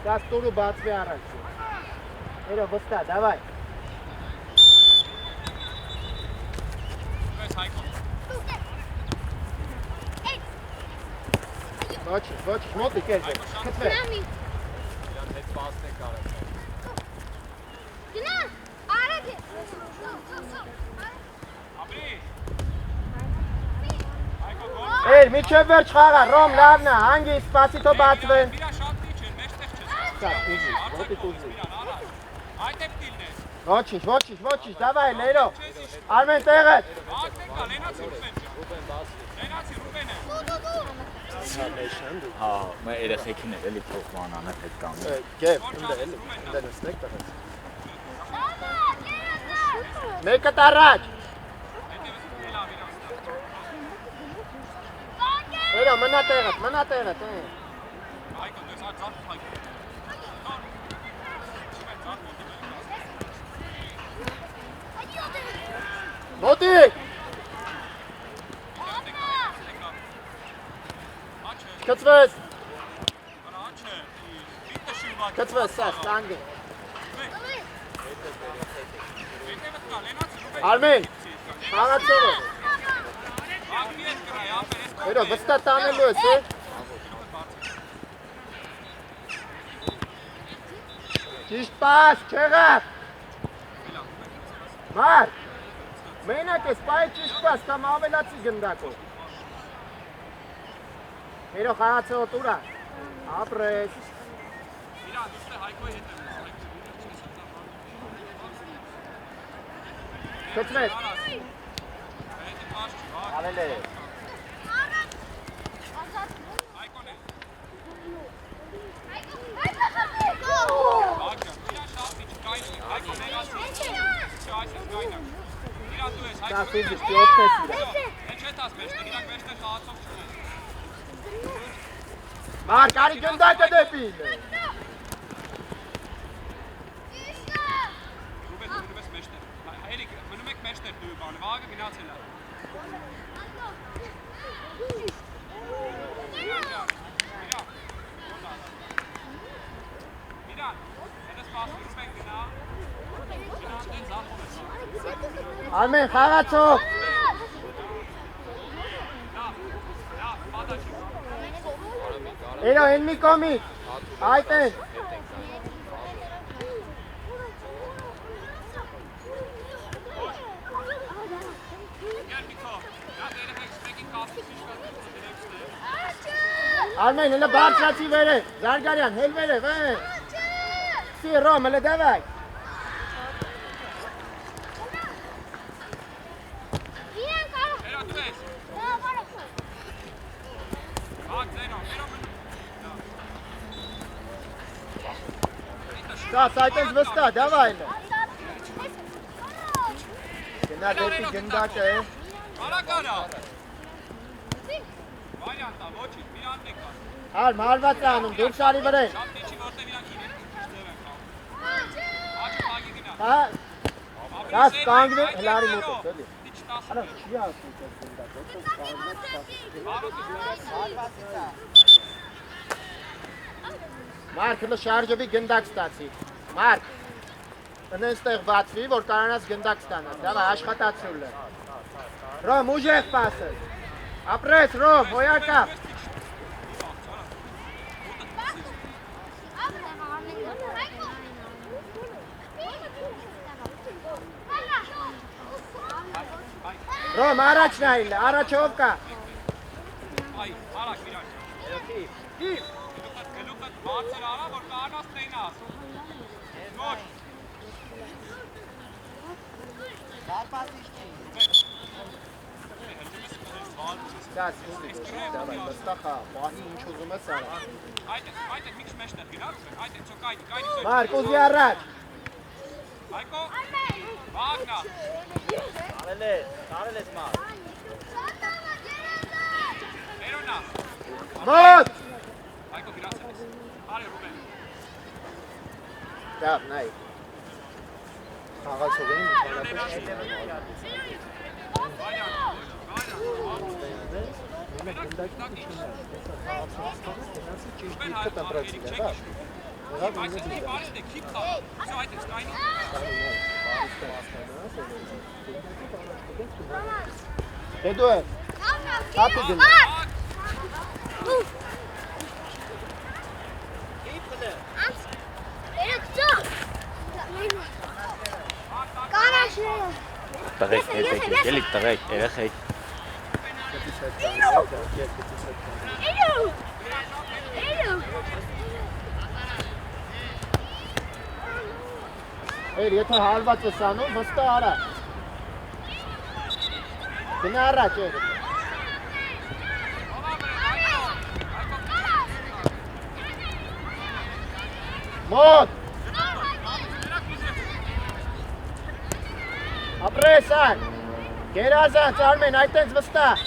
Сейчас туру бацви առաջ։ Երո վստահ, давай։ Ոչ, մոտիկ էր։ Քթվե։ Իրանց հետ պասնեք արեք։ Գնա, արեք։ Ապրի։ Էր, միջև վերջ խաղա, Ռոմ լավն է, հանգի սպասի թո բացվեն։ Միրա շատ քիչ էր, մեջտեղ չես։ Շատ ուզի, մոտիկ ուզի։ Այդ է դիլն է։ Ոչինչ, давай, Լերո։ Արմեն տեղը։ Ակնեկա, Լենացի Ռուբեն ջան։ Ռուբեն բասի։ Լենացի Ռուբենը։ Հա, մեր երեխեքին էլ էլի փոխմանան է հետ կանում։ Գեվ, ինձ նստեք տղաս։ Մեկը տարած։ Լերո, մնա տեղը։ Այկո, դες այդ ծառ փայք։ Մոտիկ։ Քծվես։ Քծվես, սա, ստանգը։ Արմեն, խաղացողը։ Երո, վստահ տանելու ես, է։ Ճիշտ պաս, չեղա։ Մար, մենակ ես, պայ ճիշտ պաս, կամ ավելացի գնդակով։ Երո, խաղացողը տուրա, ապրես։ Քծվես։ Ավել է։ Դա ֆիզիկ ճոփես իրա։ Մար, կարի գնդակը դեպի։ Վաղը գնացել է։ Իրան, հետս պասնուց մենք գնա։ Իրան դեն զախում ես։ Արմեն, խաղացող։ Լավ, պատաչի։ Երո, են մի կոմիկ, այդ են։ Արմեն, հելը բարձրացի վերը, Զարգարյան, հել վերը, վեր։ Սի, Ռոմ, հելը դավայ։ Կաս, այդ ես վստա, դավայ հելը։ Գնա դեպի գնդակը է։ Արակարա։ Վարյան տա, ոչինչ, միրանն է կա։ Հալ, մարված է անում, դուրս արի վրեն։ Շատ դիչի որտև իրանք իրեն քիչներ են կա։ Աչի պագի գնա։ Հա, կաս, կանգնի, հլարի մոտը, դելի։ Դիչ 10։ Արա, չի ասում կես գնդակ, ոտոս Մարկ, հլը շարժովի գնդակ ստացի։ Մարկ, ընեն ստեղ բացվի, որ կարանաս գնդակ ստանաս, դավա, աշխատացրուլ է։ Ռոմ, ուժեղ պասս։ Ապրես, Ռոմ, հոյակա։ Ռոմ, առաջ նայլ, առաջով կա։ Այ, արակ իրան։ Գլուխդ բացր արա, որ կարողանաս տենաս։ Նոր։ Դաս ուզի, դավայ, վստահա, բանի ինչ ուզում ես արա։ Այդ մի քիչ մեջտեղ գնար, այդ էցո կայդի։ Մարկ, ուզի առաջ։ Այկո։ Վագնա։ Արել ես մար։ Երոնա։ Մոտ։ Այկո գրասես։ Արի Ռուբեն։ Դավ, նայ։ Խաղացողին բանալապես չի։ Էդու է, հապի գնա։ Տղեկ, ելիք տղեկ, երեխեք։ Էր, եթե հարված ես անում, վստահ արա։ Գնա առաջ էր։ Մոտ։ Ապրես ան։ Գերազանց, Արմեն, այդտենց վստահ։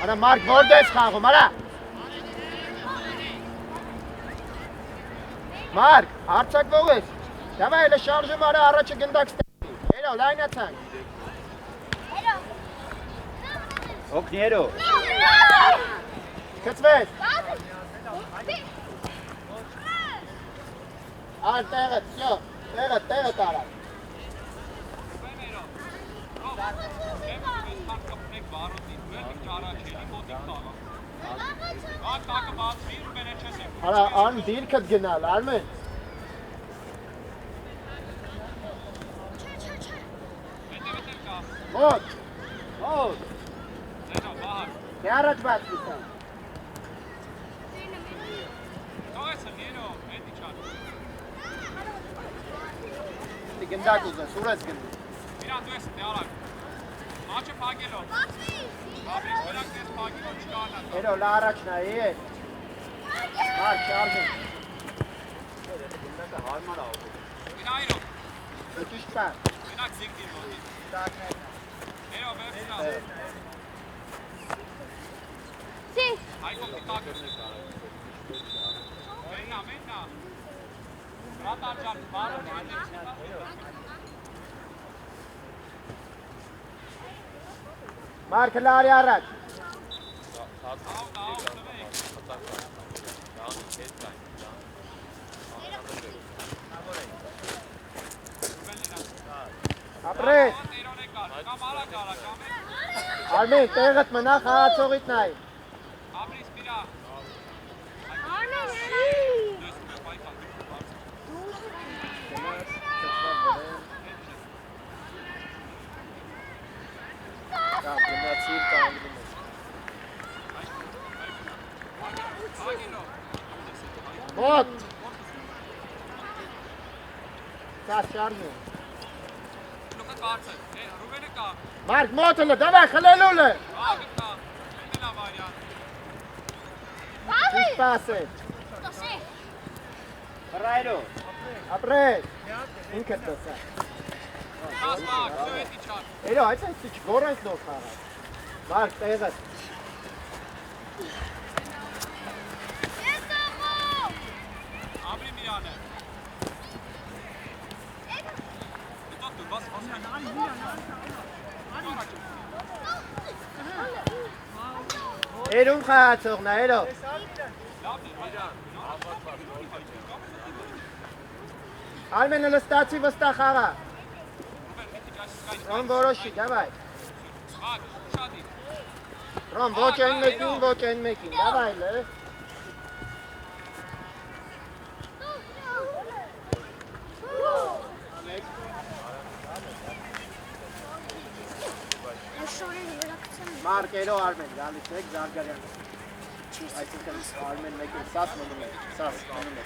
Արա Մարկ, որդ ես խաղում, արա։ Մարկ, հարցակվող ես։ Դավայ, էլը շարժում արա առաջը գնդակ ստեղի։ Երո, լայնացանք։ Օգնի երո։ Կծվես։ Ար տեղըտ, սյո, տեղըտ արա։ Արա, ան դիրքըտ գնալ, Արմեն։ Մոտ, մոտ։ Թե առաջ բաց կիսան։ Դի գնդակ ուզես, ուր ես գնդի։ Իրան դու ես դյարակ։ Մաչը պագելով։ Ապրիս վրակ դես պագելով չկանա։ Երո, լա առաջ նայի է։ Մարկ, շարժին։ Գնդակը հարմար աղու։ Գնա իրո։ Լճիշ պար։ Գնակ զիգդիր մոտի։ Երո, վերցնա։ Սի։ Այկո պիտակը։ Մեննա։ Ռատար ջան, բարը Մարկ, լարի առաջ։ Ապրես։ Արմեն, տեղըտ մնա, խաղացողիտ նայ։ Ապրիս պիրա։ Արմեն, հերի։ Գնացիր կանգնում ես։ Մոտ։ Կաս շարժում։ Լուկա կարծը, Ռուբենը կա։ Մարկ, մոտը լը, դավայ, խլելուլ է։ Վագը կա, մեննա վարյան։ Ինչ պաս է։ Հրայրո։ Ապրես։ Ինքդ դոսա։ Կաս վագ, սովետի չար։ Երո, այդ այս ինչ գորանք նոր խաղաց։ Մարկ, տեղըտ։ Ապրի Միրանը։ Հետո դու բաս Երում խաղացողն է, երո։ Արմենը լստացի վստահ խաղա։ Ռոմ որոշի, դավայ։ Վագ, շատի։ Ռոմ, ոչ այն մեկին, ոչ այն մեկին, դավայ լը։ Շորերը երակց Մարկերո Արմեն, գալիս եք Զարգարյանը։ Այսինքն Արմեն մեկը սաս մնում է, սաս մնում է։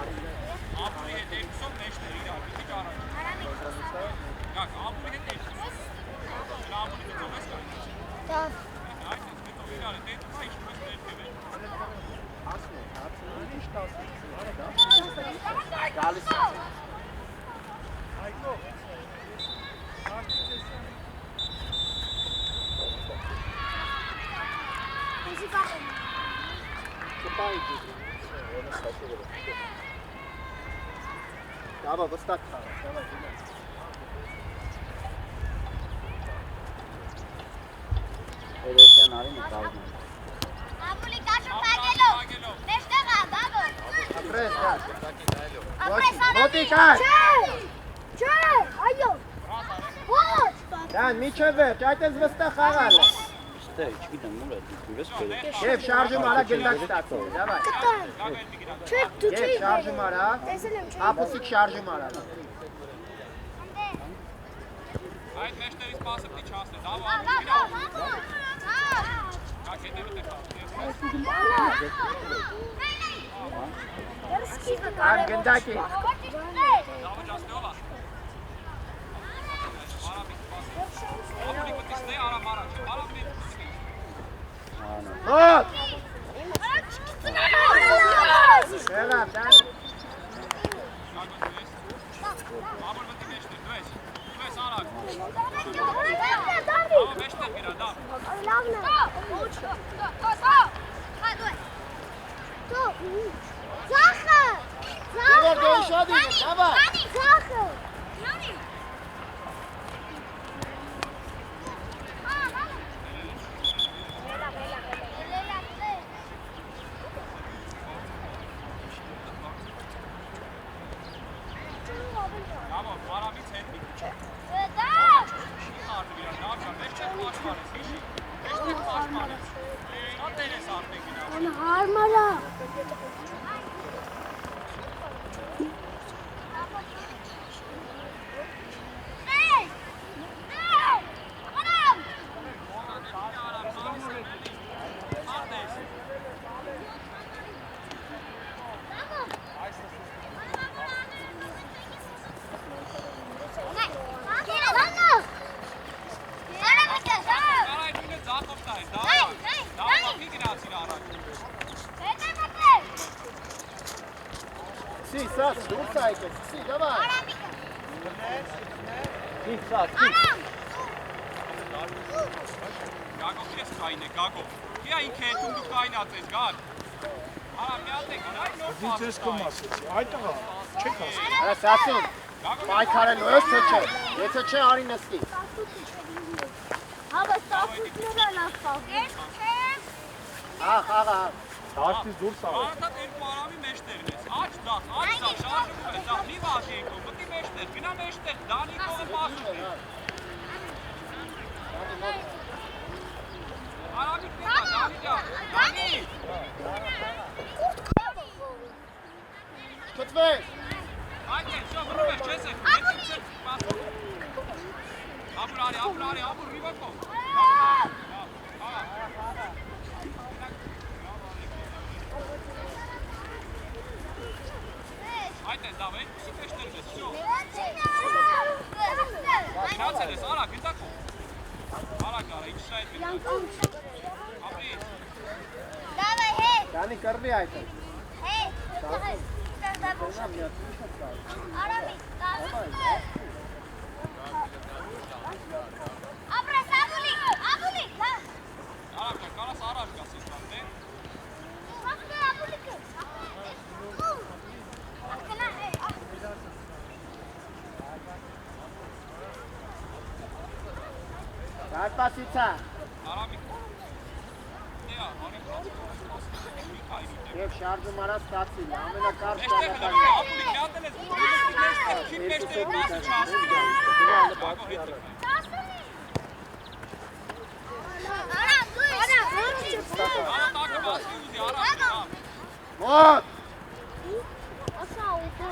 Արմեն։ Ապուրի հետ երկուսով մեջներ իրար, պիտի կարան։ Գակ, ապուրի հետ երկուսով։ Ապուրի հետ ով ես կայնած։ Տավ։ Այդ ես մետով իրար է, դետում է իշում ես ներքև է։ Գալիս է։ Դավա վստակ խաղա, դավա գնաց։ Երեսյան արին է կազմում։ Ապուլի կաշը պագելով։ Մեջտեղա, բաբո։ Ապրես, դա։ Ապրես Մոտի կար։ Չէ, այո։ Ոչ, բաբո։ Դան, միչև վերջ, այդ ես վստակ խաղալ է։ Ստե, չգիտեմ, ուր է դուրս գալի։ Եվ շարժում արա գնդակ ստացի, դավայ։ Կտան։ Չէ, դու Եվ չէի։ շարժում արա, Տեսել եմ, չէի։ ապուսիկ շարժում արա։ Այդ մեջներից պասը պիտի չասնե, դավա ապուրի Բաբո, իրար։ բաբո։ Գակ հետևը տեղ Ան գնդակի։ դավա ճասնե ոլա։ Արամի պասը։ Ապուրի պտի սնե արամ արա, չէ, արամ մեր պտի։ Հոտ։ Շեղավ, դան։ Ապուր պտի մեջներ, դու ես արակ։ Դարդի։ Ահա մեջներ գիրա, դավ։ Լավն է։ Դու։ Ձախը։ Եվոր դու շադի, դավա։ Ձախը։ Դավա, արամից հետ մի քիչ։ Դա։ Արդու իրար, դավ չար, մեջ չեք պաշմանես, հիշի։ Մեջ չեք պաշմանես։ Շատ դեր ես արդեն գնա։ Հարմարա։ Սի, սաս, դուրս այկես, սի, դավայ։ Սի, սաս, սի։ Գագո, քեզ կային է, գագո։ Կիա ինքը հետում դու կայնած ես, գար։ Արա, մի հատ է գնա, այդ նոր պասը Ես կոմ ասեցի, այդ աղա, չեք ասել։ Արա սասուն, պայքարելու ես թե չէ, եթե չէ արի նստի։ Հավը ստացությունները լավ պահում։ Աղ, աղ, աղ։ Դաշտից դուրս աղա։ Արդատ երկու արամի մեջտերն ես, աչ դախ, շարժում ես, դախ, մի վազի եկում, մտի մեջտեր, գնա մեջտեր, դանի կողը պասում է։ Արամի կետա, դանի դախ, դանի։ Չկտվես։ Այդ է, շո, վրում ես, չես է, հետիմ չես պասում։ Ապուր արի, ապուր, մի բակով։ Այդ է, դավ, երկուսի մեջտերն ես, շո։ Շացել ես, արա, գնդակով։ Արա գարա, ինչ շայտ գնդակ։ Ապրի։ Դանի կրվի այդ է։ Արա, կարաս առաջ գաս ես բան, դե։ Կարպասիցա։ Արամի։ Դեա, արի մի քայլի։ Եվ շարժում արա ստացիլ, ամենակարճ Մեջտեղ ճանապարհը։ հնա, ապուրի քյատել ես, քիչ մեջտեղ պասը չասում։ Գագո հետ եկա։ Արա տակը բասի ուզի, արա, Մոտ։ Ասա ուտը։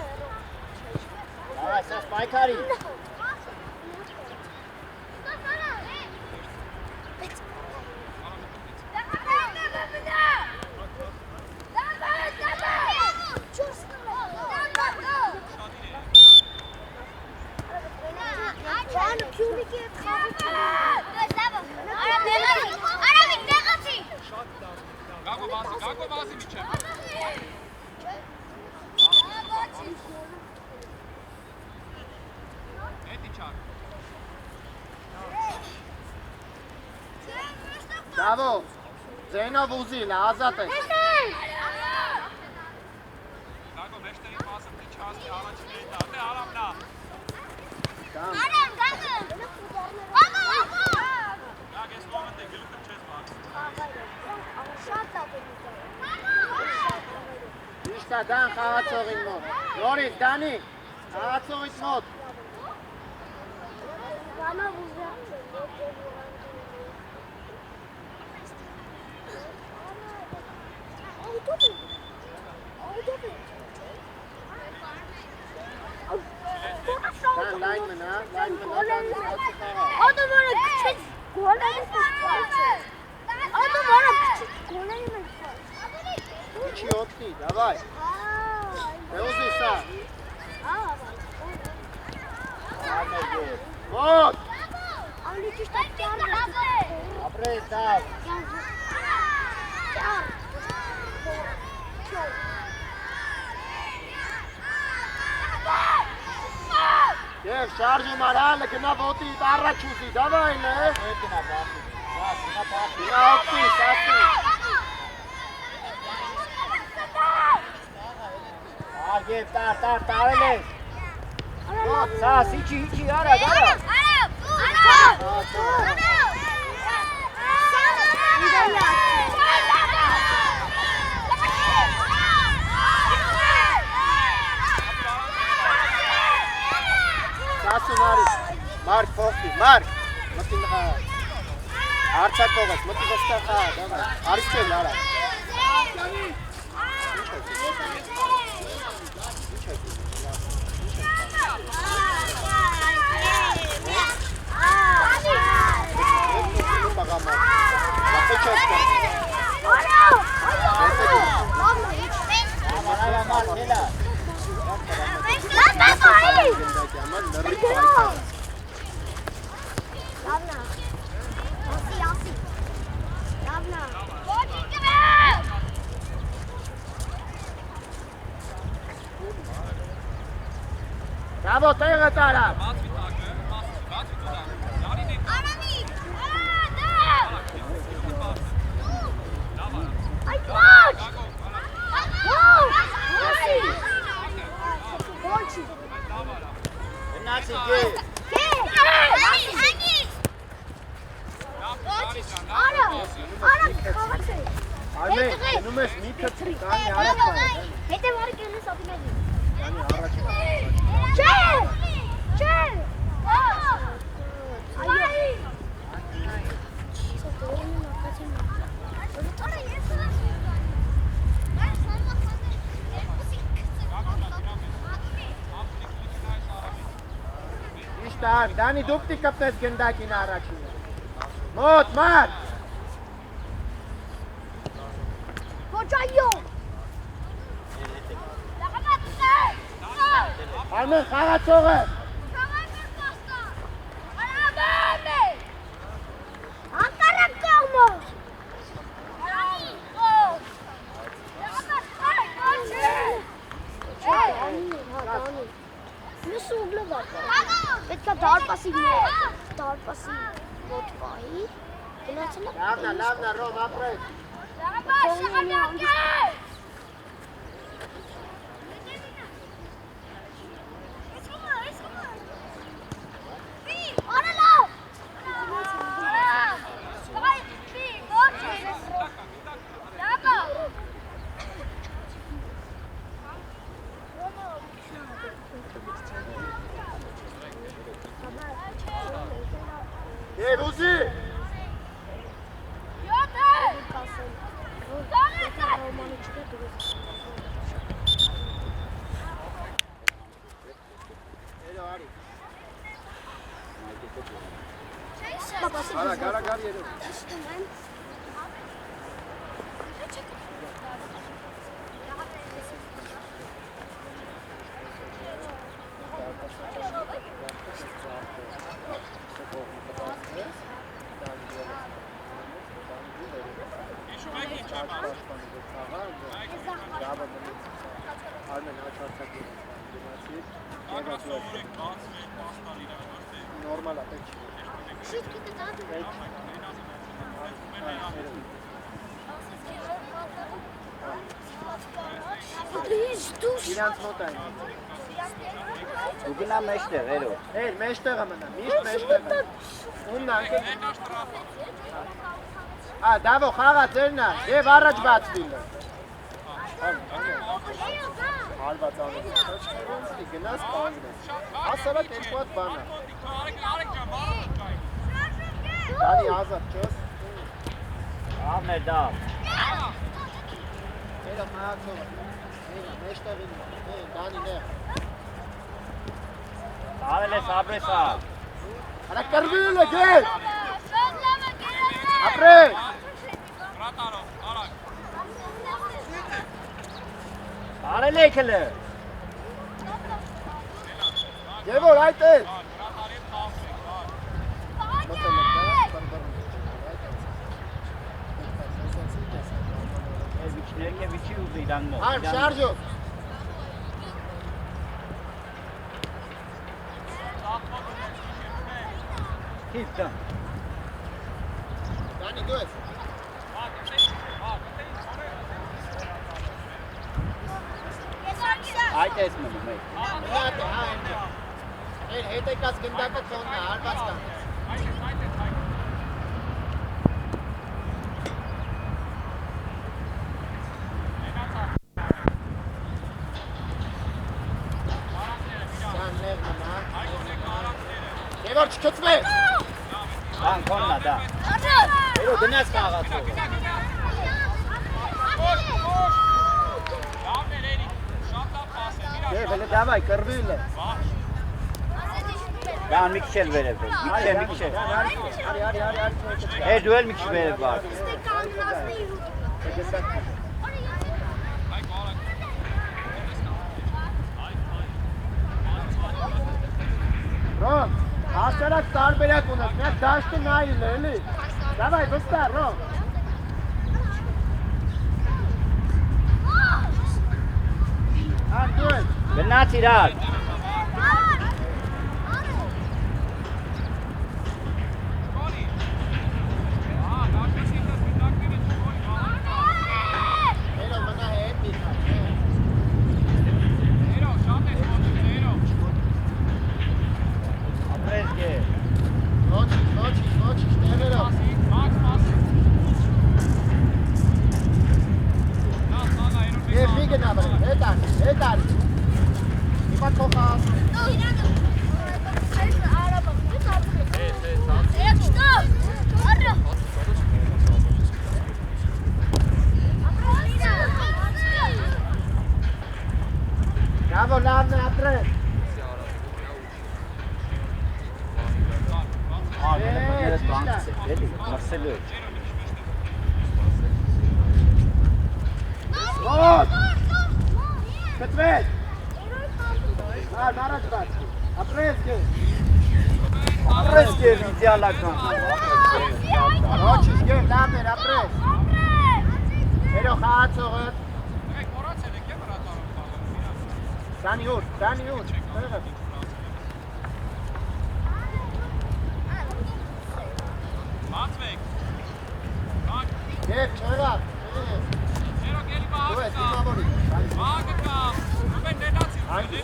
Դավայ, սաս պայքարի։ Խաղացի միջև։ Էդի չար։ Դավո, ձենով ուզիլ, ազատ է։ Գագո մեջտերի պասը դի չհասնի առաջին էտա, դե արամ նա։ Գագ ես մոմենտ է գլուխը չես բաց։ Ճիշտ է, դան խաղացողին մոտ։ Նորից, Դանի, խաղացողից մոտ։ Դան, լայն մնա, դան խաղացի խաղա։ Ադամարը քիչ գոլերի մտած։ Ադամարը քիչ գոլերի մտած։ Իչի օգնի, դավայ։ Դե ուզի սա։ Մոտ։ Ալի ճիշտ է ճար։ Ապրես, դավ։ Ճար։ Եվ շարժում արալը գնա ոտիդ առաջ ուզի, դավայ լե։ Գնա պախի, գնա օգնի, սասի։ Ագև, տարել ես։ Սաս, իչի, արագ։ Սասուն արի, մարկ փոխվի, մարկ, մտին արցակով ես, մտի վստեղ հա, դավայ, արիս կել արա։ Bravo, տեղը տարա։ Բացվի տակը, բացվի տուտա։ Լարին է։ Այդ մաչ։ Գագո, Ոչի։ Գնացի գե։ Արա, խաղացե։ Արմեն, գնում ես մի թրի, կանի առաջ բանը։ Հետև արի կենես ատիների։ Կանի առաջ բանը։ Չէ, չէ։ Այո։ Իշտան, Դանի դուպտի կպնես գնդակին առաջին։ Մոտ, մատ։ Ոչ այո։ Արմեն, խաղացողը։ Անկարակ կողմը։ Մյուս ուգլը վարկա։ Պետք է դարպասի մոտ պահի։ Գնացել է։ Լավնա, Ռոմ, ապրես։ Եվ ուզի։ Արագ երու։ Իշու մեկ ինչ է բաց։ Արմեն աչարցակ դիմացի։ Ագրա սովորեք, բացվեք, պաստալ իրար, ոչ թե Նորմալ է, պետք չի։ Շուտ կտա։ Իրանց մոտ այն։ Դու գնա մեջտեղ, երո։ Էլ մեջտեղը մնա, միշտ մեջտեղը։ Ումն անկել։ Դավո խաղա ձերնա, եւ առաջ բացվիլ։ Հալված անում։ Գնաս կանգնես։ Ասարա երկու հատ բան է։ Արեք ջան, բարոյ։ Դանի ազատ չես։ Ամներ դա։ Էլա մահացողը։ Էլա մեջտեղին։ Դանի նեղ։ Արել ես ապրեսա։ Արա կրվիլը գետ։ Ապրե։ Գրատարով, արագ։ Արել եք հլը։ Եվոր այդ է։ Գրատարի խաղվեք, բարոյ։ Ես վիճներ կե վիճի ուզի իրան մոտ։ Արմ շարժով։ Հիվ տան։ Դանի դու ես։ Այդ ես մնում է։ Էլ հետեկած գնդակը ծոնն է, հարված կան։ Սան նեղ մնա։ Եվոր չկծվե։ Բան կոննա դա։ Երո գնաց կաղացով։ Լավներ էրիկ, շատ լավ պաս է, իրար։ Եվ հլը դավայ կրվիլը։ Դա մի քիչ էլ վերև։ Մի քիչ։ Է դու էլ մի քիչ վերև բար։ Ռոմ, հասարակ տարբերակ ունես, միակ դաշտը նայել է, էլի։ Դավայ, վստահ, Ռոմ։ Ան դու ես։ Գնաց իրար։ Էլո մնա հետ միտա։ Ապրես գե։ Ոչինչ, տեղերով։ Եվ մի գնա բրի, հետ արի։ Հիմա կողաս։ Bravo, լավն է ապրել։ Ահա մներս բանքս է, էլի, մրսելու է։ Ոտ։ Կտվեց։ Առաջ բաց։ Ապրես գե։ Ապրես գե իդեալական։ Ոչինչ գե, լավն էր, ապրես։ Երո խաղացողը։ Դանի ուր, տեղը։ Բացվեք։ Եվ չեղավ։ Երո գելի Դու ես բաղը կա։ դիմավորի։ Բաղը կա։ Ռուբեն ներացի, Տանգի։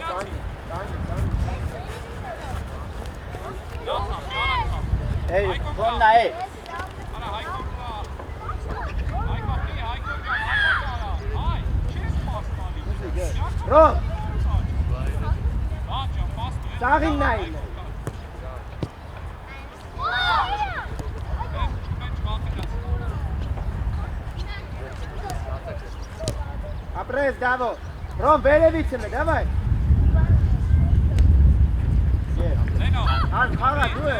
Լավ, շարակ կա։ Էй, կոննա է։ Արա Հայկոն կա։ Հայկոն կի, Հայկոն կա, հայ, չես պաստալի։ Ռոմ, Բան ջան, պաստու է։ սաղին նայել է։ Ապրես, դավո։ Ռոմ, վերևից եմ է, դավայ։ Զենո, Ան խաղա դու է։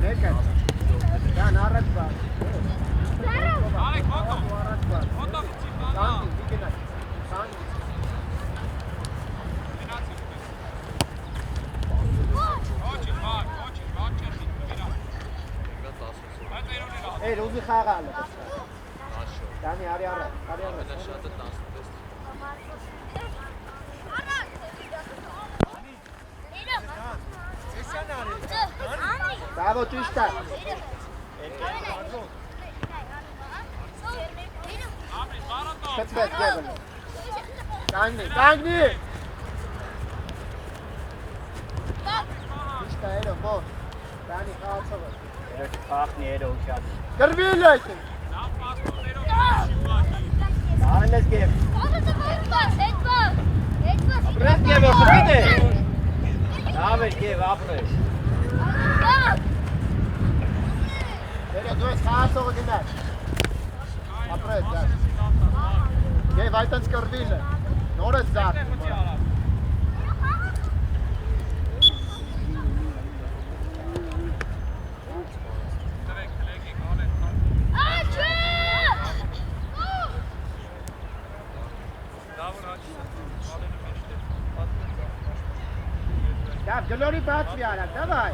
Ներկա։ Դան առաջ բա։ արեք մոտո, Առաջ բա։ մոտո գցի բանա։ Տանգի, մի գնա։ Տանգի։ Գնացի ուպես։ Ոչինչ, բան չես դիտում, իրա։ Այդ երոնի լավ։ Էլ ուզի խաղալը։ Դանի արի առաջ, արի առաջ։ Շատ է 10 տեստ։ Bravo, ճիշտ է։ Շփվեց գևը։ Կանգնի։ Ճիշտ է, էլո, մոտ։ Դանի խաղացողը։ Երեք խաղնի էր ուշած։ Գրվիլ այդին։ Արելես գև։ Ապրես գև, ապրես է։ Լավ էր գև, ապրես։ Էլո, դու ես խաղացողը գնար։ Ապրես, դա։ Գև այդենց կրվիլ է։ Նոր ես զարդում։ Դավ, գլորի բացվի արակ, դավայ։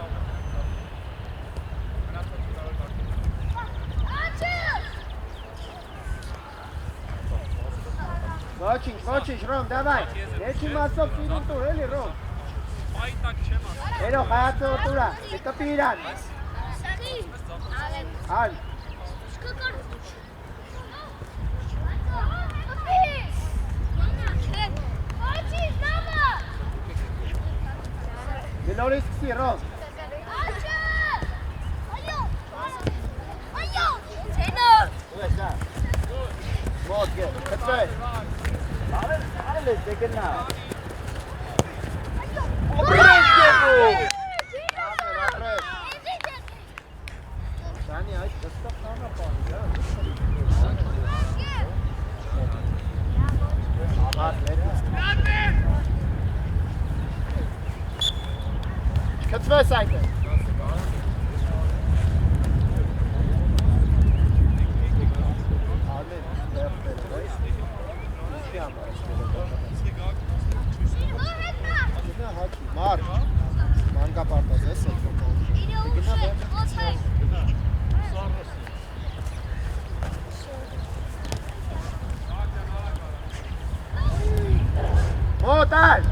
Ոչինչ, Ռոմ, դավայ։ Եչի մասով սիրուն տուր, էլի, Ռոմ։ Էլո, խայացողը տուրա, կպի իրան։ Հալ։ Գլորի սկսի, Ռոմ։ Ու ես դա։ Մոտ գև, կծվես։ Արելես դեգնա։ Ապրես գևու։ Ապրես։ Շանի այդ վստավ խաղա պանի, Աբար ներս։ Կծվես այդ է։ Արմեն, դերպեր, վայս։ Ինչի համար ես գնա հաչի, մար, մանկապարտազ ես է։ Մոտ այլ։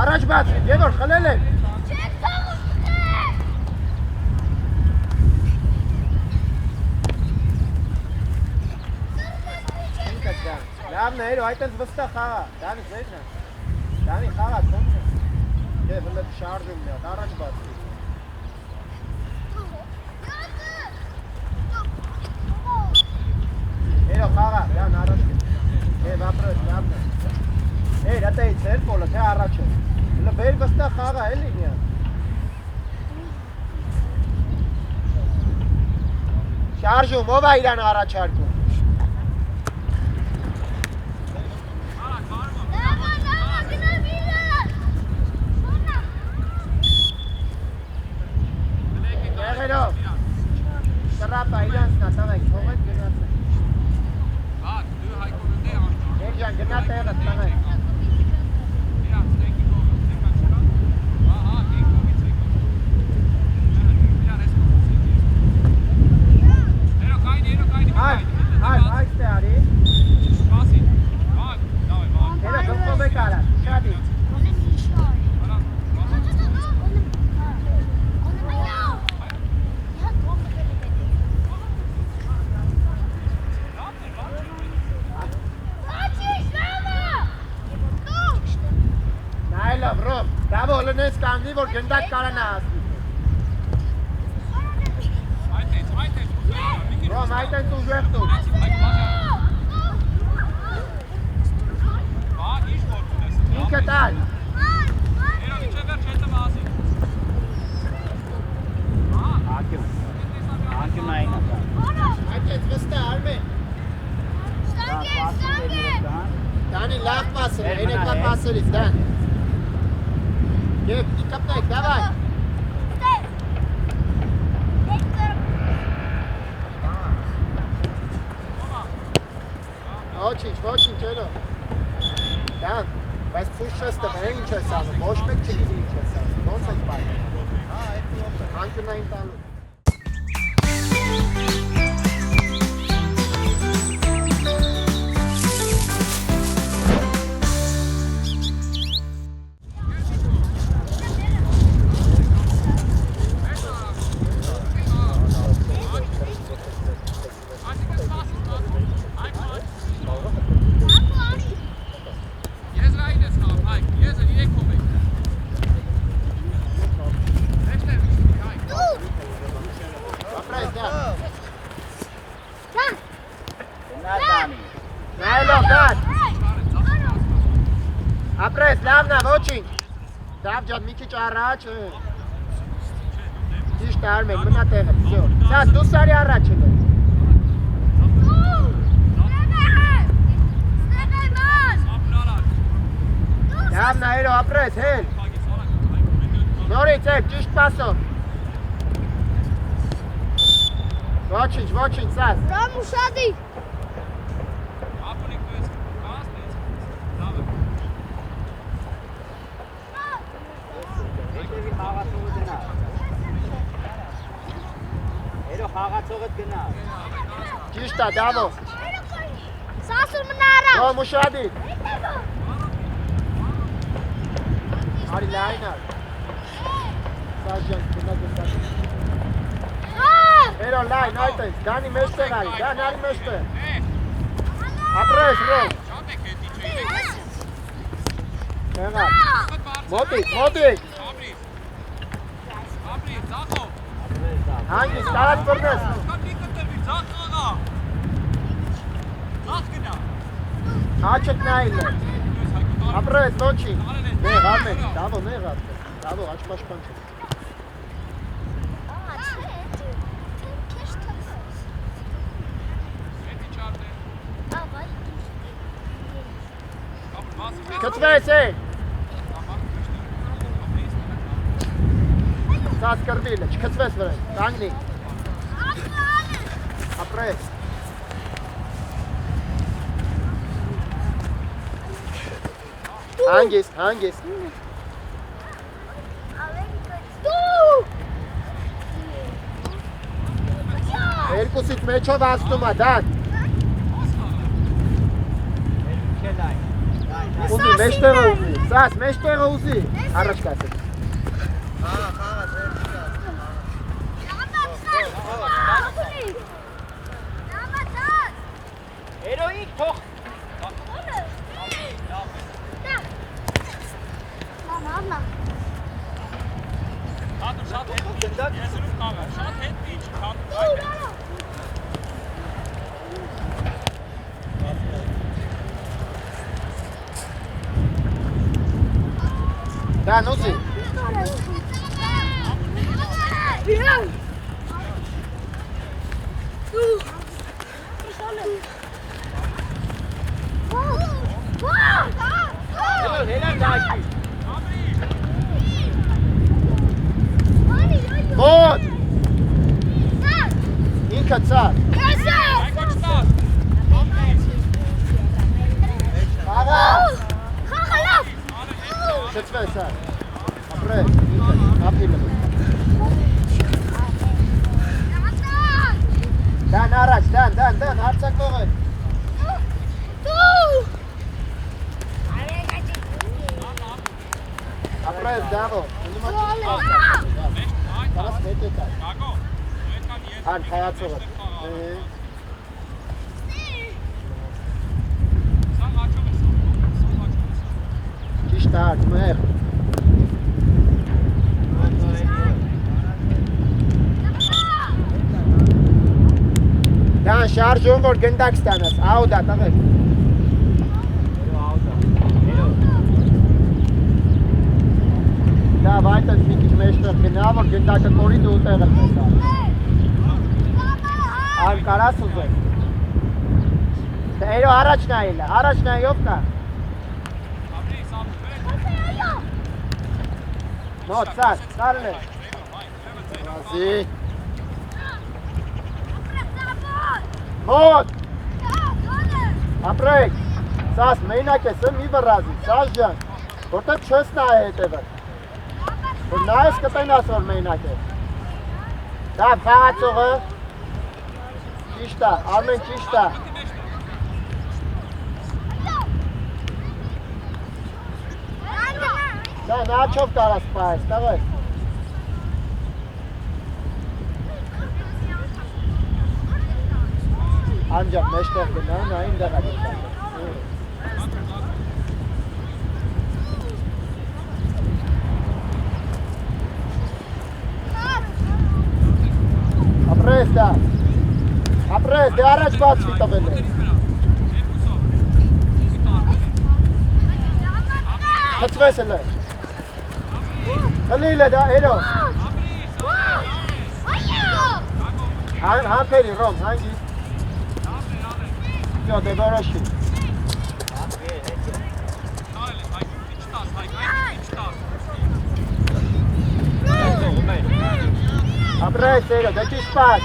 Առաջ բացվի, Գևոր, խլել եք։ Ինքը դան, լավն է, հերո, այդենց վստա խաղա, դանի ձերն է, դանի խաղա, ծոնց է, և հլը շարժում միատ, առաջ բացվի։ Հերո, խաղա, դան առաջ գետ, և ապրոց, լավն է։ Էր, հատա է ծեր պոլը, թե առաջ է։ Հլը բեր վստա խաղա, էլի միան։ Շարժում, ով է իրան առաջարկում։ Եղերով, կրապա իրանց նատավեք, հողեք գնացեք։ Երջան, գնա տեղը տղեք։ Այստե արի։ Հելը գլխով եք արա, շադի։ Նայլով, Ռոմ, դավո լնես կանգնի, որ գնդակ կարանա ասվի։ Ռոմ, այդենց ուժեղ տուր։ Ինքը տալ։ Անկյուն նային ատա։ Այդենց վստա, Արմեն։ Դանի լավ պասր է, ենեկվա պասրից, դան։ Եվ, կպնեք, դավայ։ Ոչինչ, էլո։ Դան, բայց փուշ չես տվել, ինչ ես անում, ոչ մեկ չլինի ինչ ես անում, ոնց եք պայնում։ Անկյունային տալու։ ջան, մի քիչ առաջ։ Ճիշտ Արմեն, մնա տեղը, всё։ Սա դու սարի առաջ է։ Դամ նայրո ապրես, հել։ Նորից եք, ճիշտ պասով։ Ոչինչ, սաս։ Ռամ ուշադի։ Ապրիկ ես, կասնես, լավ է։ Հետևի խաղացողը գնա։ Հետո խաղացողը գնա։ Ճիշտ է, դավո։ Սասուր մնա առաջ։ Ռամ ուշադի։ Արի լայնա։ Սաջան, գնա գնա։ Էրո լայն, այդպես, Դանի մեջտեղ արի, Դան արի մեջտեղ։ Ապրես, Ռոմ։ Շատ եք հետի չէի։ Տեղա։ Մոտիկ։ Ապրի, ծախո։ Հանգիս, տարած բրնես։ Կատի կտրվի, ծախ աղա։ Ծախ գնա։ Աչըք նայիլ է։ Ապրես, ոչի։ Նեղ, արմեն, դավո, նեղ ատը։ Դավո, աչպաշպան չէ։ Կծվես է։ Սաս կրվիլ է, չկծվես վրեն, կանգնի։ Ապրես։ Հանգիստ։ Երկուսից մեջով ասնում է, Դան։ Չէ լայն։ Ուզի, մեջտեղը ուզի, սաս, մեջտեղը ուզի, առաջ կասեք։ Երոյի թող։ Հատու շատ հետ Գնդակ։ ես ուրում կաղա, շատ հետ պիչ, հատու։ Դան ուզի։ Հելան դաշի։ Մոտ։ Ինքը ծար։ Այգո չտաս։ Աղա։ Շծվես ա։ Ապրես, ինքը, ապիլը։ Դան առաջ, Դան, հարցակվող է։ Ապրես, դավո։ Կարաս մետ է կար։ Կագո, այդքան ես։ Հան, հայացողը։ Սա հաչում ես։ Ճիշտ արդ, մեղ։ Դան շարժում, որ գնդակ ստանաս, աուդա, տղեր։ Դա վայտս մի քիչ մեջտեղ գնա, որ գնդակը կորի դու տեղը պես ա։ Ան կարաս ուզել։ Էրո առաջ նայել է, առաջ նայով կա։ Ապրի, սա Մոտ, սարն է։ Ռազի։ Մոտ, ապրեք, սաս մենակ ես մի վրազի, սաս ջան, որտեղ չես նայ հետևը, որ նայես կտենաս որ մենակ է, դա խաղացողը, ճիշտ է, Արմեն ճիշտ է, դա նաչով կարաս պայես, տղեր, Անջակ մեջտեղ գնա, նային դեղա գնա։ Ապրես դա, ապրես, դե առաջ բացվի տվել է։ Հծվես էլ է։ Խլիլը դա էրո։ Համբերի Ռոմ, հանգիստ։ Всё, դե որոշի։ Ապրես էրո, դե ճիշտ պաս։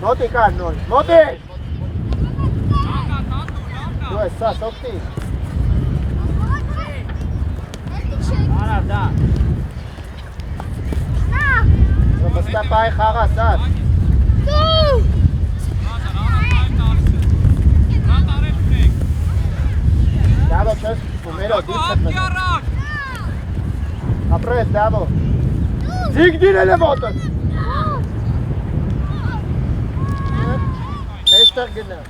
Մոտի կար նոր, մոտի։ Դու ես սա սոկտի։ Արա դա։ Մստա պայ խաղա սար։ Դավո չես կումերո դիցդ մտը։ Ապրես դավո։ Ձիգ դիրել է մոտը։ Մեստեղ գնա։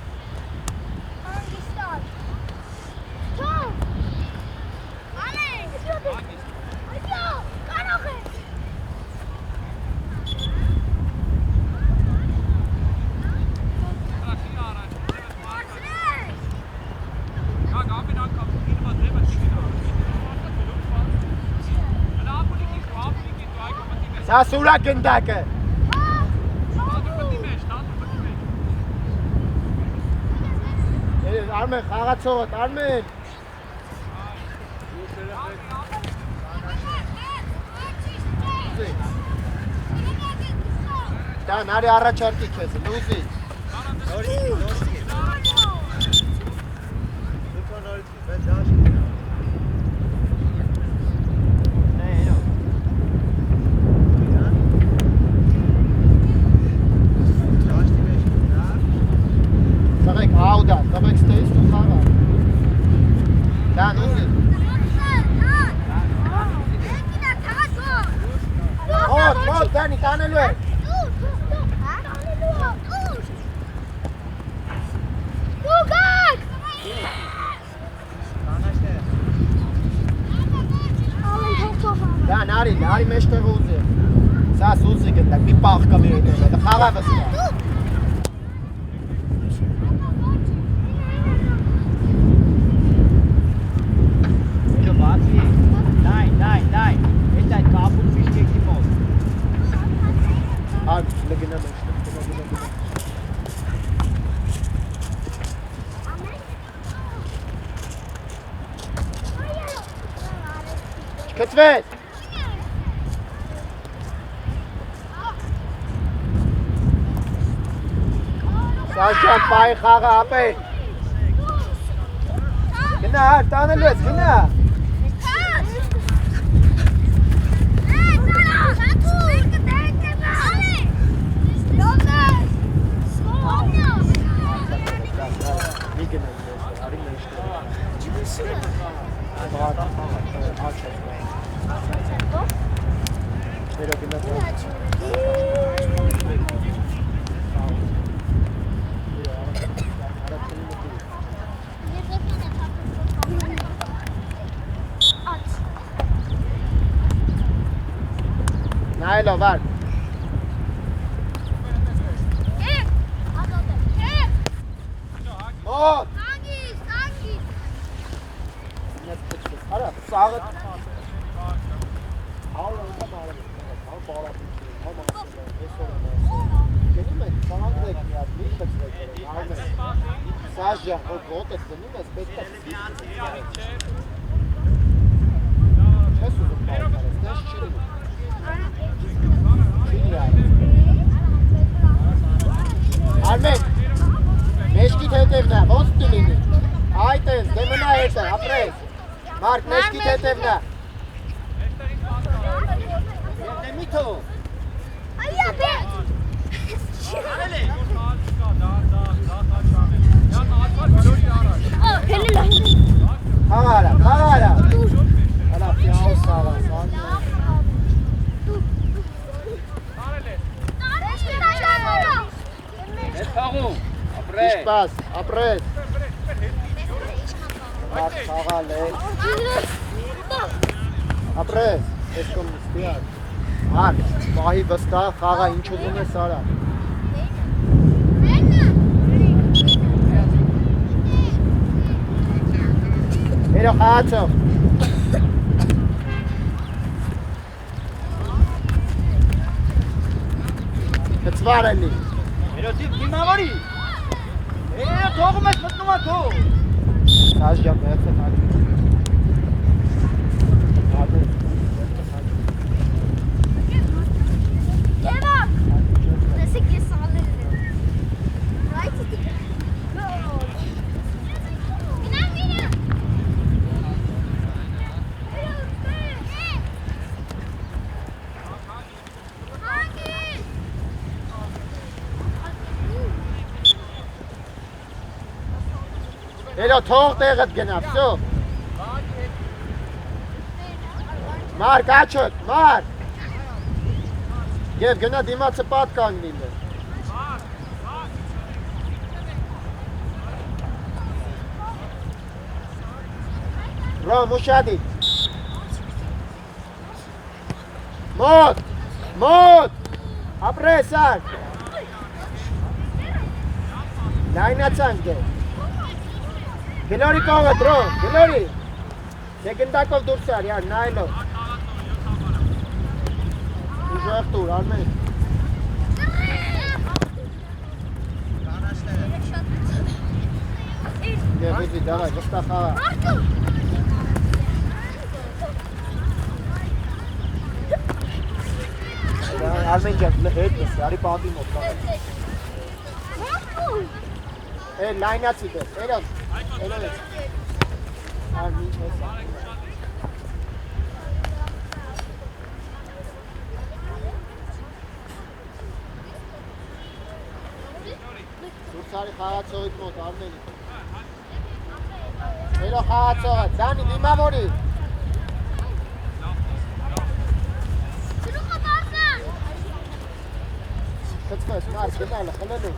Սա սուրա գնդակը։ Արմեն խաղացողդ, Արմեն։ Դա նարի առաջարկի քեզ, լուզի։ Տղեկ աուդա, տղեկ ստեյս ու խաղա։ Դա նուզի։ Մոտ, դանի, տանելու է։ Դա նարի մեջտեղ ուզի։ Սա սուզի գնդակ, մի պաղ կա մեր հետ է, խաղա վսկա։ Дай, это капут фишки мод. Լգնա մեջտեղ։ Չկծվես։ Սաշան պայ խաղը ապեր։ Գնա, տանելու ես, գնա։ Նայլո վար։ Մոտ։ Արա, սաղը։ Գնում եք, սաղանդրեք միատ, մի կծվեք, սաժ եղող գոտ ես գնում ես, պետք է չես ուզում պարդարես, դες չի լինում։ Արմեն, մեջքիտ հետևն է, ոնց դու լինի։ Այդ ես, դե մնա հետ է, ապրես։ Մարկ, մեջքիտ հետևն է։ Դե մի թող։ Այա, բետ։ Խաղարա, խաղարա։ Հալա, պյաու սավա, սանյա։ Հետ խաղում, ապրես։ Իշպաս, ապրես։ Մարկ խաղալ է։ Ապրես, ես կոմ նստիար։ Մարկ, պահի վստահ խաղա ինչ ուզում ես արա։ Հերո խաղացող։ վարելի։ Երոցի դիմավորի։ Թողում ես մտնում է թող։ Սաժյա բերցը հալի։ Գևակ։ Լսեք ես ալել եմ։ Right it. Գնա։ Էլո թող տեղդ գնա, վсё։ Մարկ աչոտ, Մարկ։ Եվ գնա դիմացը պատ կանգնի մեր։ Ռոմ ուշադի։ Մոտ, ապրես ակ։ Լայնացանք դե։ Գլորի կողը դրոն, գլորի։ Դե գնդակով դուրսար, յար, նայլով։ Ուժեղ տուր, արմեն։ Դե վիզի, դավայ, վստա խաղա։ Արմեն ջան, հետ նսի, արի պատի մոտ։ Լայնացի դե, էլով։ Էլով ես։ Արմին ես։ Սուրսարի խաղացողիտ մոտ, արմենի։ Էլո խաղացողը, դանի դիմավորի։ Սրուխը բարձան։ Խծվես, մարդ, գնալը, խլելու։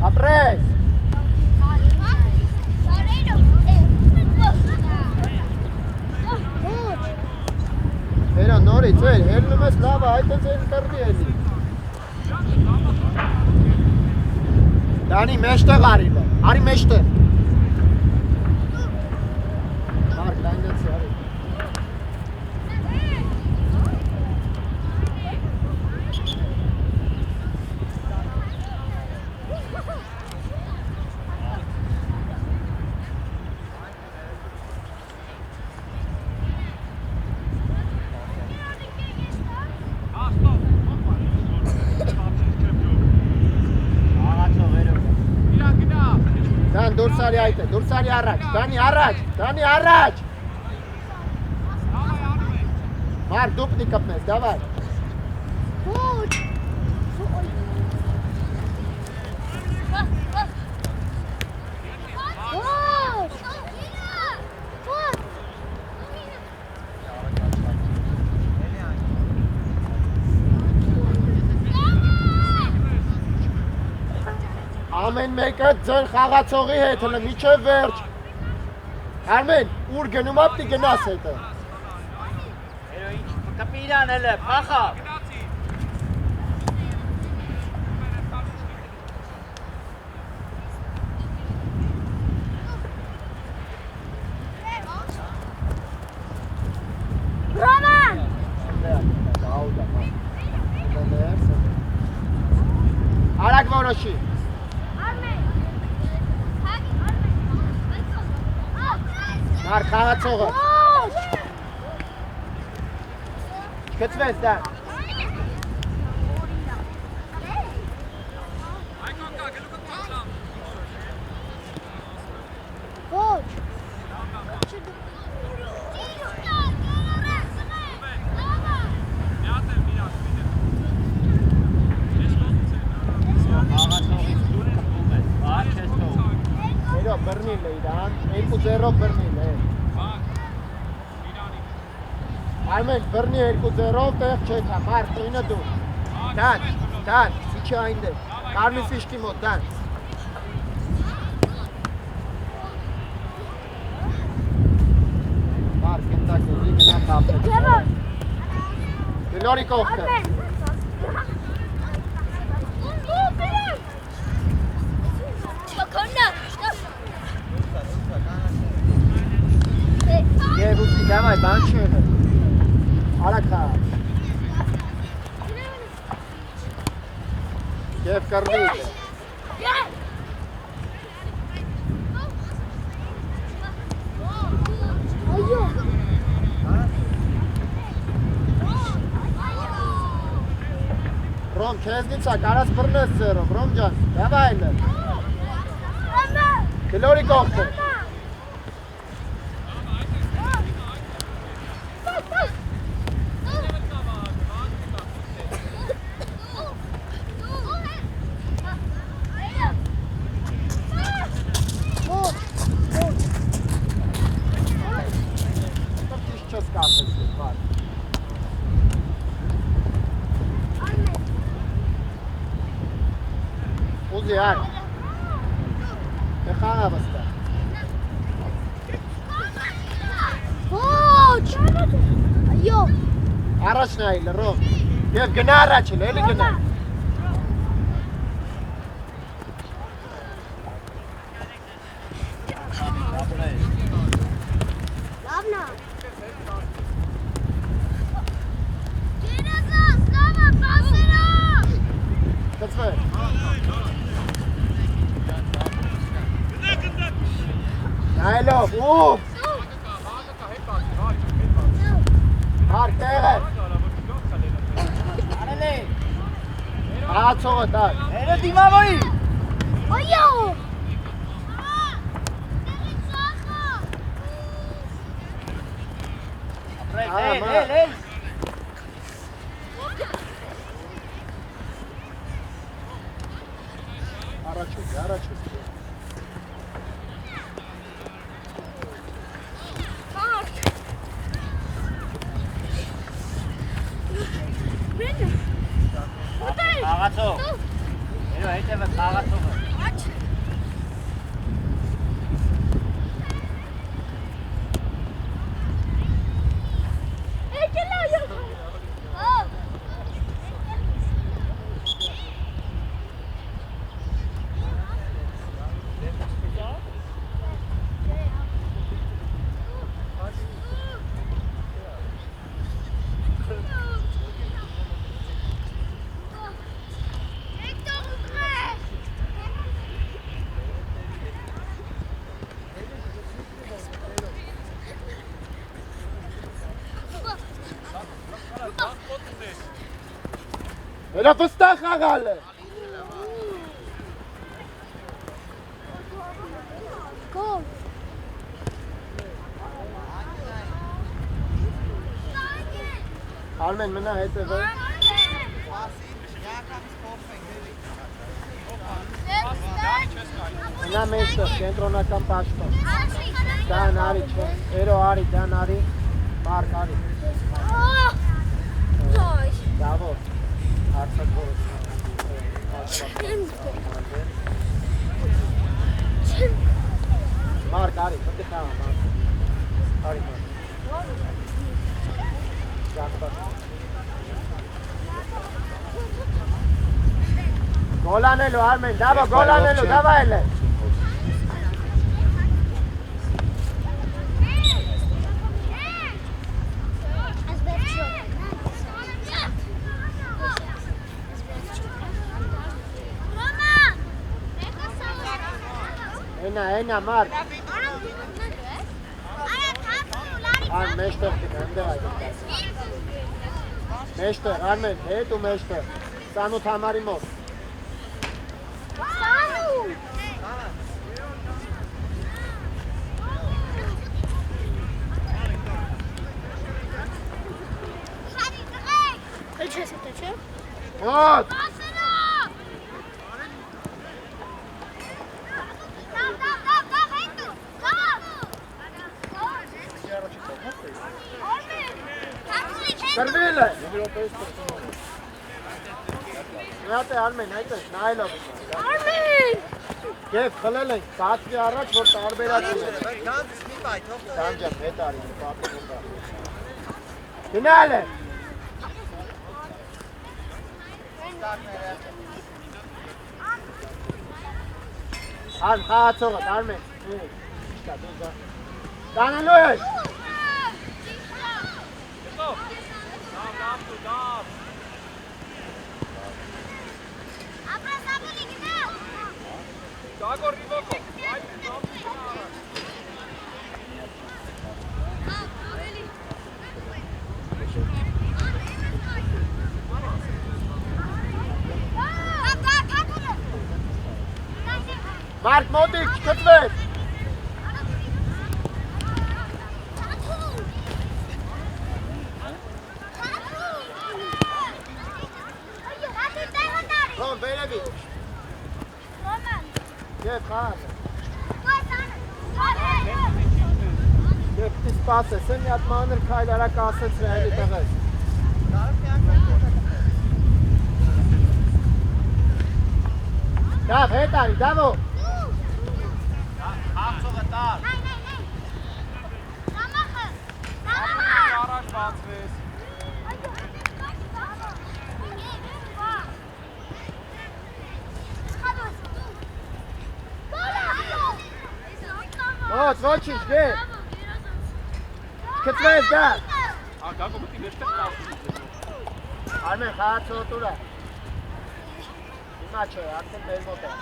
Ապրես։ Էրա նորից էր, հելնում ես լավը, այդպես են կրնի էլի։ Դանի մեջտեղ արիլը, արի մեջտեղ։ Մարկ, լայնացի արի։ Դան դուրս արի այդ է, դուրս արի առաջ, Դանի առաջ։ Մարկ, դու պտի կպնես, դավայ։ Ոչ։ Ամեն մեկը ձեր խաղացողի հետ, հլը միջև վերջ։ Արմեն, ուր գնում ապտի գնաս հետը։ Էրո ինչ կպիրան հլը, պախավ։ Ռոման։ Արագ որոշի։ Մարկ խաղացողը։ Գծվես դա։ Ոչ։ Էրո բռնիլ է իրան, 2-0 բռնիլ է։ Արմեն, բռնի 2-0, տեղ չեկա, Մարկ, նույնը դու։ Դան, իչի այն դեր, կարմի ֆիշկի մոտ, դան։ Մարկ, ենտակ ուզի գնա կապել։ Գլորի կողքը։ Չոքորնա։ Եվ կռվի։ Այո։ Ռոմ, քեզնից է, կարաս բռնես ձեռով, Ռոմ ջան, դավայլը։ Գլորի կողքը։ Չես կապես, վար։ Ուզի, այ։ Եխաղա վստա։ Ոչ։ Այո։ Առաջ նայել, Ռոմ։ Եվ գնա առաջել, էլի գնա։ Լավն է։ Գերազա, ստավա, պասերա։ Կծվեր։ Նայելով, ուղ։ Հարկ տեղը։ Արել է։ Աղացողը տար։ Հերը դիմավորի։ Այո։ Ապրես, Առաջուց, առաջուց։ Աղացող։ Հերո հետևը աղացողը։ Հելա վստահ խաղալ է։ Գոլ։ Արմեն մնա հետևը։ Մնա մեջտեղ, կենտրոնական պաշտպան։ Դան արի, չէ։ Էրո արի, դան արի, մարկ արի։ Դավոր, հարցակորս։ Մարկ արի, պտի խաղա, մարկ։ Արի, մարկ։ Ճակպատ։ Գոլ անելու, Արմեն, դավա, գոլ անելու, դավա էլ է։ Այնա, մարկ։ Ան մեջտեղ գնա, ընդեղ այդ։ Մեջտեղ, Արմեն, հետ ու մեջտեղ։ 28 համարի մոտ։ Ոտ։ Կրվել է։ Նատ է Արմեն, այդ ես, նայելով։ Արմեն։ Եվ խլել ենք, բացվի առաջ, որ տարբերացում է։ Դան ջան, հետ արի, պապի ունդա։ Գնալ է։ Արմ, խաղացողը, Արմեն։ Դանալու ես։ Ապրես Դագոր Ռիվոկո։ Մարկ մոտիկ, չկծվեց։ Ռոմ, վերևի։ Եվ խաղը։ Եվ պտի սպասես, եմ մի հատ մանր քայլ արակ ասեց ռայելի տղես։ Դավ, հետ արի, դավո։ Հաղթողը տար։ Առաջ բացվես։ Ոց, ոչինչ, դե։ Կծվեց դավ։ Գագո մտի մեջտեղ կասում։ Արմեն, խաղացողտուր է։ Հիմա չէ, արդեն մեր մոտ է։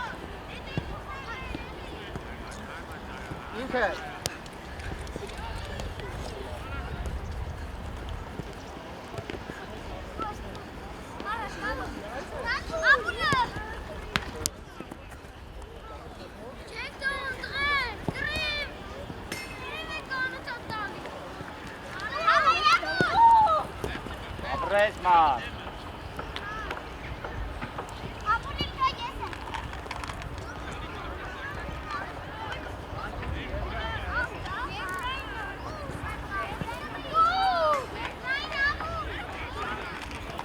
Ինքը։ Ապրես մար։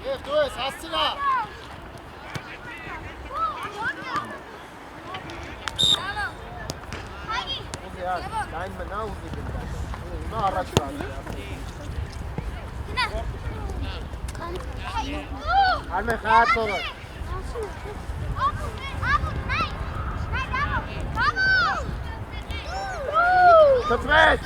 Եվ դու ես, հասցինա։ Ուզի ար, դայն մնա ուզի գնդա։ Հիմա առաջ վազի։ Արմեն խաղացողը։ Կծվեց։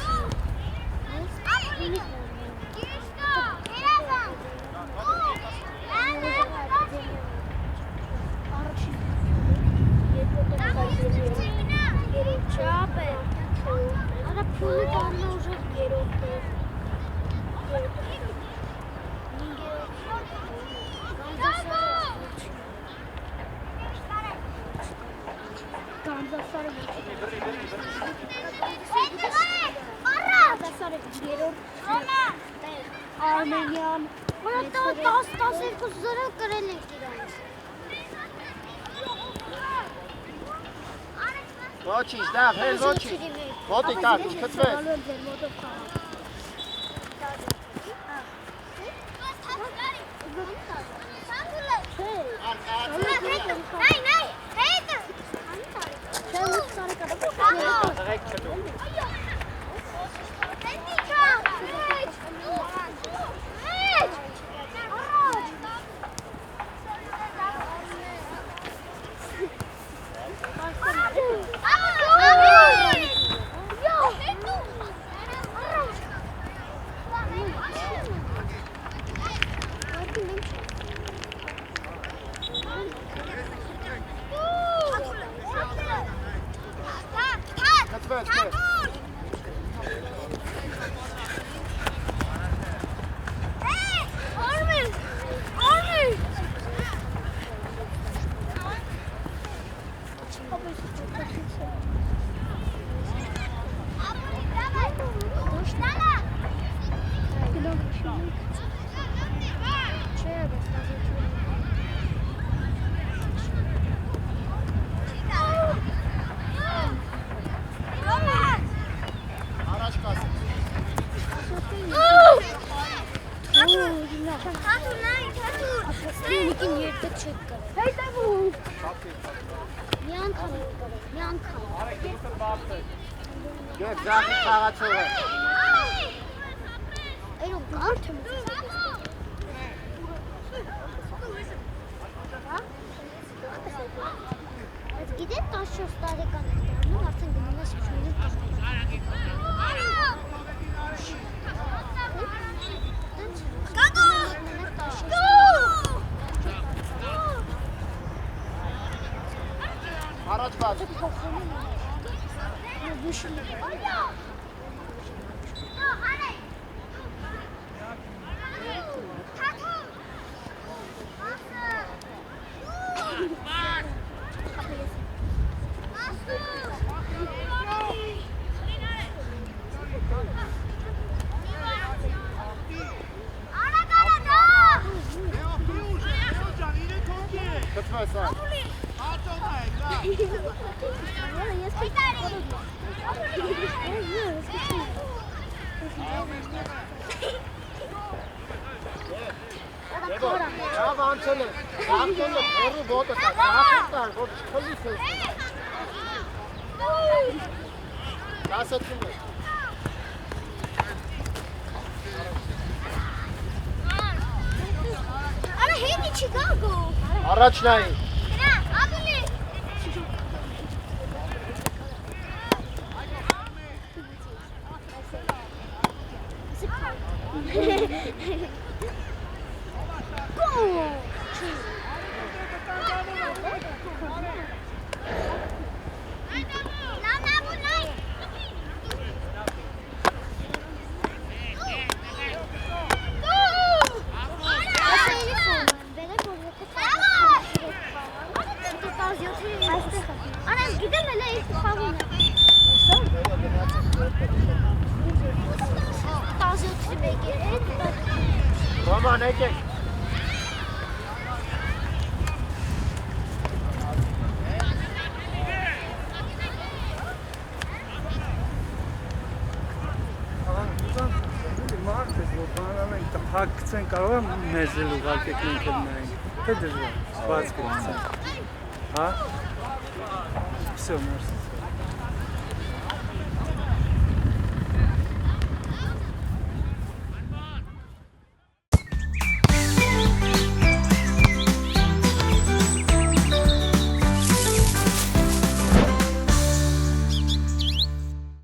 Armenian, մնա 10-12 զրով կրել ենք իրանց։ Ոչինչ, դավ, հել ոչինչ։ Մոտի կար, կծվեց։ Եվ ձախի խաղացողը։ Այրոն կարդ եմ։ Բայց գիտեք 14 տարեկան եք դառնում, արդեն գնում ես շուրջը Առաջ բաց։ Գծվես այն։ Լավ անցել է, աղթել է, հեռու ոտը տար, աղթել, որ չխլի քեզ։ 10-ում է։ Արա հետի չգա գո։ Առաջ նայի։ Աբուլի։ Անես գիտեմ էլ է իր խաղում է։ Տազյոթի մեկ է։ Ռոման եկեք։ Մարդ է, որ բանանային տղակցեն կարող է մեզ էլ ուղարկեք մենք էլ նային, թե դժվար, սպած կրցեն, հա, վսյո, մերսի։